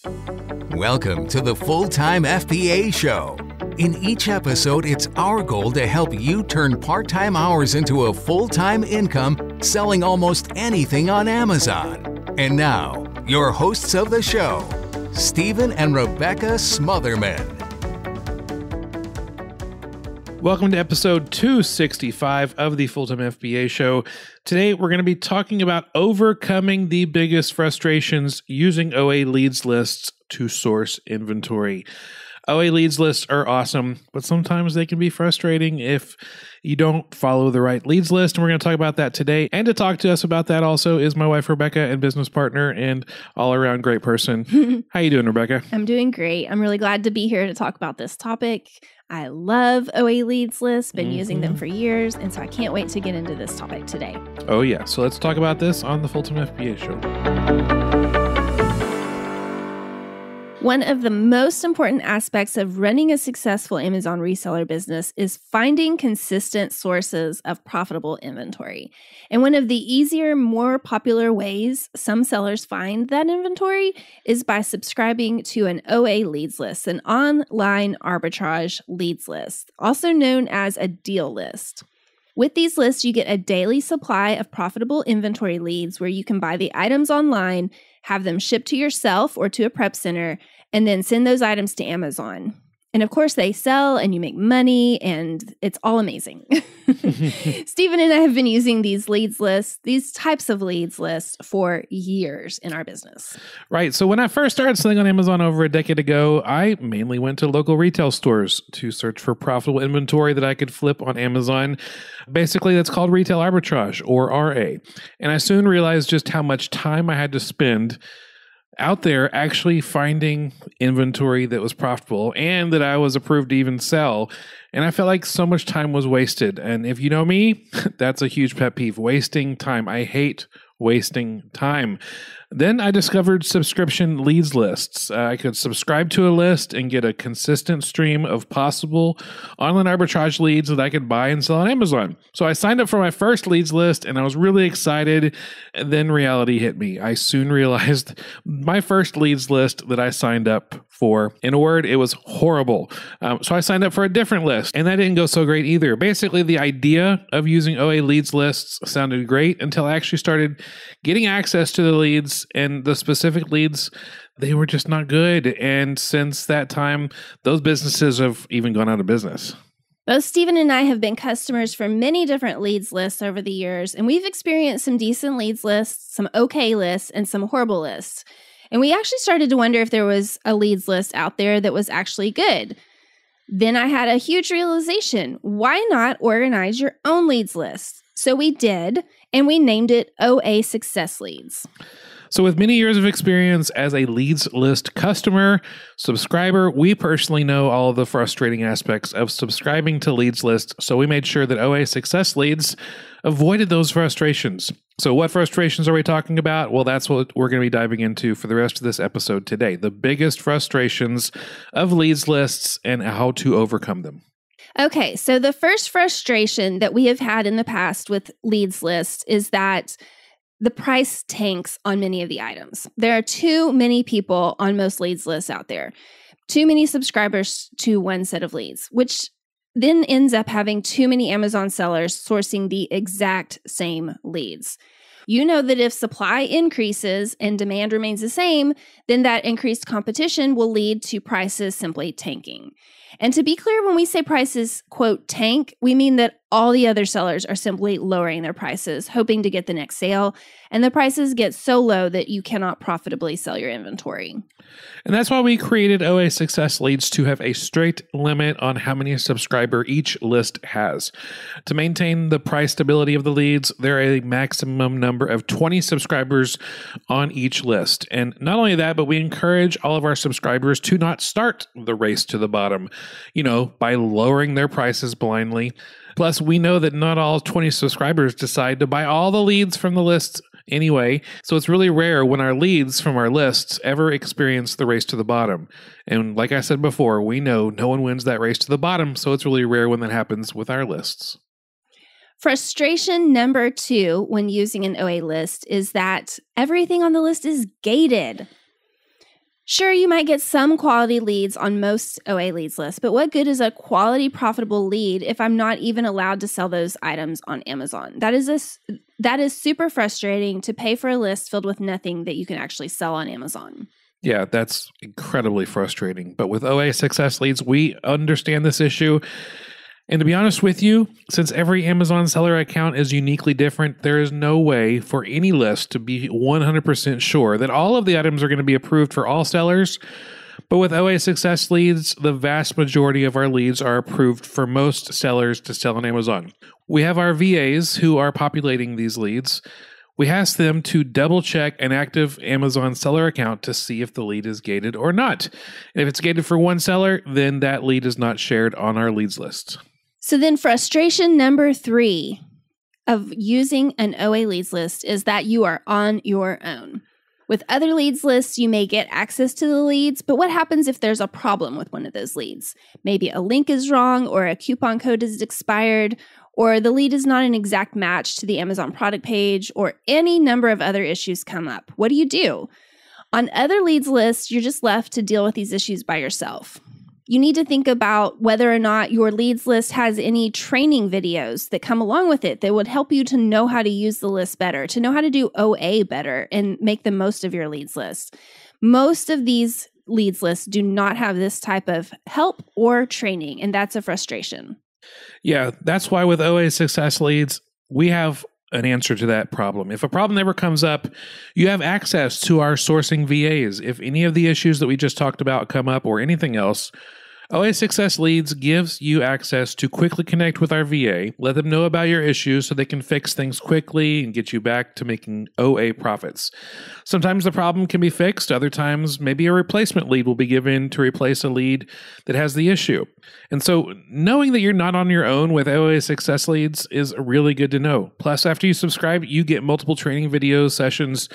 Welcome to the Full-Time FBA Show. In each episode, it's our goal to help you turn part-time hours into a full-time income selling almost anything on Amazon. And now, your hosts of the show, Stephen and Rebecca Smotherman. Welcome to episode 265 of the Full-Time FBA Show. Today, we're going to be talking about overcoming the biggest frustrations using OA leads lists to source inventory. OA leads lists are awesome, but sometimes they can be frustrating if you don't follow the right leads list. And we're going to talk about that today. And to talk to us about that also is my wife, Rebecca, and business partner and all-around great person. How you doing, Rebecca? I'm doing great. I'm really glad to be here to talk about this topic. I love OA leads lists, been using them for years, and so I can't wait to get into this topic today. Oh, yeah. So let's talk about this on the Full-Time FBA Show. One of the most important aspects of running a successful Amazon reseller business is finding consistent sources of profitable inventory. And one of the easier, more popular ways some sellers find that inventory is by subscribing to an OA leads list, an online arbitrage leads list, also known as a deal list. With these lists, you get a daily supply of profitable inventory leads where you can buy the items online, have them shipped to yourself or to a prep center, and then send those items to Amazon. And of course, they sell and you make money, and it's all amazing. Stephen and I have been using these leads lists, these types of leads lists, for years in our business. Right. So when I first started selling on Amazon over a decade ago, I mainly went to local retail stores to search for profitable inventory that I could flip on Amazon. Basically, that's called retail arbitrage, or RA. And I soon realized just how much time I had to spend out there actually finding inventory that was profitable and that I was approved to even sell. And I felt like so much time was wasted. And if you know me, that's a huge pet peeve, wasting time. I hate wasting time. Then I discovered subscription leads lists. I could subscribe to a list and get a consistent stream of possible online arbitrage leads that I could buy and sell on Amazon. So I signed up for my first leads list and I was really excited. And then reality hit me. I soon realized my first leads list that I signed up for, in a word, it was horrible. So I signed up for a different list and that didn't go so great either. Basically, the idea of using OA leads lists sounded great until I actually started getting access to the leads, and the specific leads, they were just not good. And since that time, those businesses have even gone out of business. Both Stephen and I have been customers for many different leads lists over the years, and we've experienced some decent leads lists, some okay lists, and some horrible lists. And we actually started to wonder if there was a leads list out there that was actually good. Then I had a huge realization. Why not organize your own leads list? So we did, and we named it OA Success Leads. So with many years of experience as a leads list customer, subscriber, we personally know all of the frustrating aspects of subscribing to leads lists. So we made sure that OA Success Leads avoided those frustrations. So what frustrations are we talking about? Well, that's what we're going to be diving into for the rest of this episode today. The biggest frustrations of leads lists and how to overcome them. Okay, so the first frustration that we have had in the past with leads lists is that the price tanks on many of the items. There are too many people on most leads lists out there, too many subscribers to one set of leads, which then ends up having too many Amazon sellers sourcing the exact same leads. You know that if supply increases and demand remains the same, then that increased competition will lead to prices simply tanking. And to be clear, when we say prices, quote, tank, we mean that all the other sellers are simply lowering their prices, hoping to get the next sale, and the prices get so low that you cannot profitably sell your inventory. And that's why we created OA Success Leads to have a straight limit on how many subscriber each list has. To maintain the price stability of the leads, there are a maximum number of 20 subscribers on each list. And not only that, but we encourage all of our subscribers to not start the race to the bottom, by lowering their prices blindly. Plus, we know that not all 20 subscribers decide to buy all the leads from the list anyway. So it's really rare when our leads from our lists ever experience the race to the bottom. And like I said before, we know no one wins that race to the bottom. So it's really rare when that happens with our lists. Frustration number 2 when using an OA list is that everything on the list is gated. Sure, you might get some quality leads on most OA leads lists, but what good is a quality, profitable lead if I'm not even allowed to sell those items on Amazon? That is super frustrating to pay for a list filled with nothing that you can actually sell on Amazon. Yeah, that's incredibly frustrating. But with OA Success Leads, we understand this issue. And to be honest with you, since every Amazon seller account is uniquely different, there is no way for any list to be 100% sure that all of the items are going to be approved for all sellers. But with OA Success Leads, the vast majority of our leads are approved for most sellers to sell on Amazon. We have our VAs who are populating these leads. We ask them to double check an active Amazon seller account to see if the lead is gated or not. And if it's gated for one seller, then that lead is not shared on our leads list. So then frustration number 3 of using an OA leads list is that you are on your own. With other leads lists, you may get access to the leads, but what happens if there's a problem with one of those leads? Maybe a link is wrong, or a coupon code is expired, or the lead is not an exact match to the Amazon product page, or any number of other issues come up. What do? On other leads lists, you're just left to deal with these issues by yourself. You need to think about whether or not your leads list has any training videos that come along with it that would help you to know how to use the list better, to know how to do OA better and make the most of your leads list. Most of these leads lists do not have this type of help or training, and that's a frustration. Yeah, that's why with OA Success Leads, we have an answer to that problem. If a problem ever comes up, you have access to our sourcing VAs. If any of the issues that we just talked about come up or anything else, OA Success Leads gives you access to quickly connect with our VA, let them know about your issues so they can fix things quickly and get you back to making OA profits. Sometimes the problem can be fixed. Other times, maybe a replacement lead will be given to replace a lead that has the issue. And so knowing that you're not on your own with OA Success Leads is really good to know. Plus, after you subscribe, you get multiple training video sessions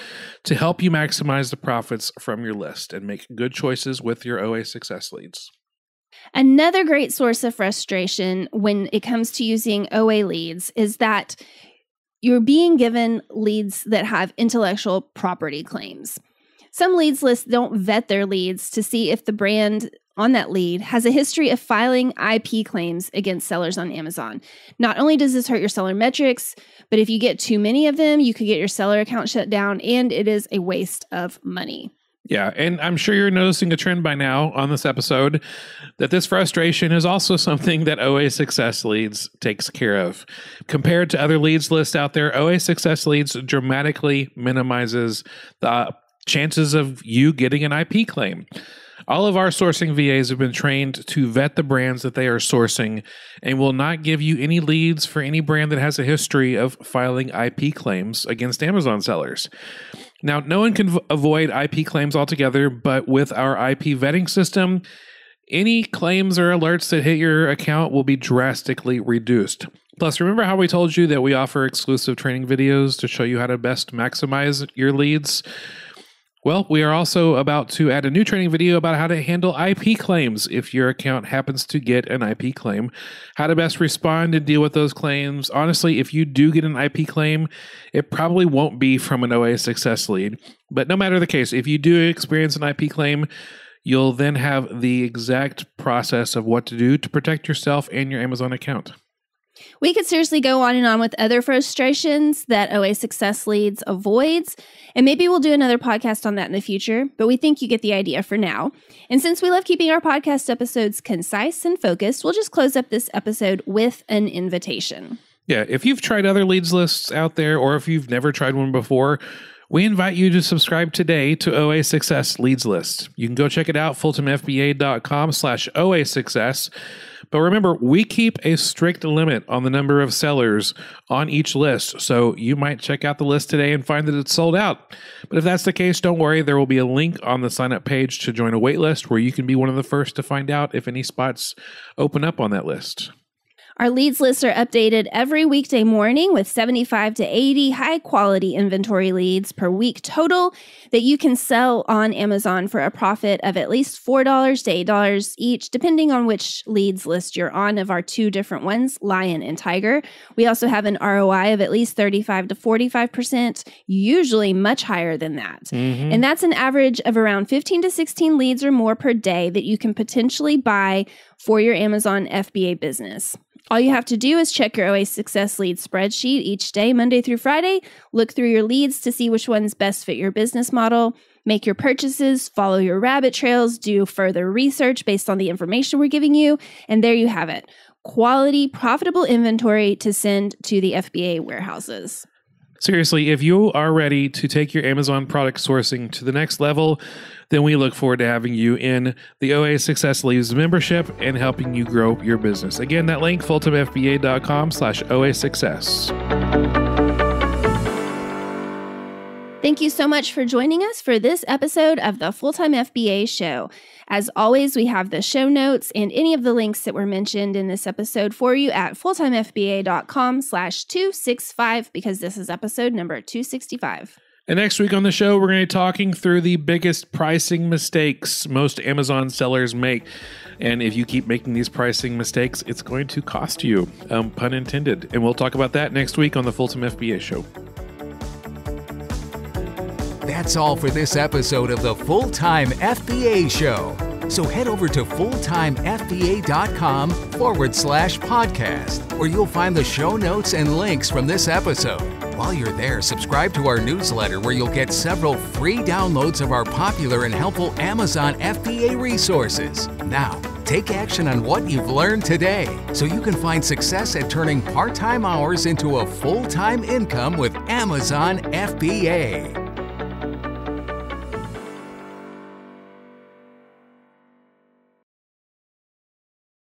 to help you maximize the profits from your list and make good choices with your OA Success Leads. Another great source of frustration when it comes to using OA leads is that you're being given leads that have intellectual property claims. Some leads lists don't vet their leads to see if the brand on that lead has a history of filing IP claims against sellers on Amazon. Not only does this hurt your seller metrics, but if you get too many of them, you could get your seller account shut down, and it is a waste of money. Yeah, and I'm sure you're noticing a trend by now on this episode that this frustration is also something that OA Success Leads takes care of. Compared to other leads lists out there, OA Success Leads dramatically minimizes the chances of you getting an IP claim. All of our sourcing VAs have been trained to vet the brands that they are sourcing and will not give you any leads for any brand that has a history of filing IP claims against Amazon sellers. Now, no one can avoid IP claims altogether, but with our IP vetting system, any claims or alerts that hit your account will be drastically reduced. Plus, remember how we told you that we offer exclusive training videos to show you how to best maximize your leads? Well, we are also about to add a new training video about how to handle IP claims if your account happens to get an IP claim, how to best respond and deal with those claims. Honestly, if you do get an IP claim, it probably won't be from an OA Success Lead. But no matter the case, if you do experience an IP claim, you'll then have the exact process of what to do to protect yourself and your Amazon account. We could seriously go on and on with other frustrations that OA Success Leads avoids, and maybe we'll do another podcast on that in the future, but we think you get the idea for now. And since we love keeping our podcast episodes concise and focused, we'll just close up this episode with an invitation. Yeah, if you've tried other leads lists out there, or if you've never tried one before, we invite you to subscribe today to OA Success Leads List. You can go check it out, fultonfba.com/OA Success. But remember, we keep a strict limit on the number of sellers on each list. So you might check out the list today and find that it's sold out. But if that's the case, don't worry. There will be a link on the sign up page to join a wait list where you can be one of the first to find out if any spots open up on that list. Our leads lists are updated every weekday morning with 75 to 80 high-quality inventory leads per week total that you can sell on Amazon for a profit of at least $4 to $8 each, depending on which leads list you're on of our two different ones, Lion and Tiger. We also have an ROI of at least 35 to 45%, usually much higher than that. And that's an average of around 15 to 16 leads or more per day that you can potentially buy for your Amazon FBA business. All you have to do is check your OA Success Leads spreadsheet each day, Monday through Friday, look through your leads to see which ones best fit your business model, make your purchases, follow your rabbit trails, do further research based on the information we're giving you, and there you have it. Quality, profitable inventory to send to the FBA warehouses. Seriously, if you are ready to take your Amazon product sourcing to the next level, then we look forward to having you in the OA Success Leads membership and helping you grow your business. Again, that link, fulltimefba.com/OA Success. Thank you so much for joining us for this episode of the Full-Time FBA Show. As always, we have the show notes and any of the links that were mentioned in this episode for you at fulltimefba.com/265 because this is episode number 265. And next week on the show, we're going to be talking through the biggest pricing mistakes most Amazon sellers make. And if you keep making these pricing mistakes, it's going to cost you, pun intended. And we'll talk about that next week on the Full-Time FBA Show. That's all for this episode of the Full-Time FBA Show. So head over to fulltimefba.com/podcast, where you'll find the show notes and links from this episode. While you're there, subscribe to our newsletter where you'll get several free downloads of our popular and helpful Amazon FBA resources. Now, take action on what you've learned today so you can find success at turning part-time hours into a full-time income with Amazon FBA.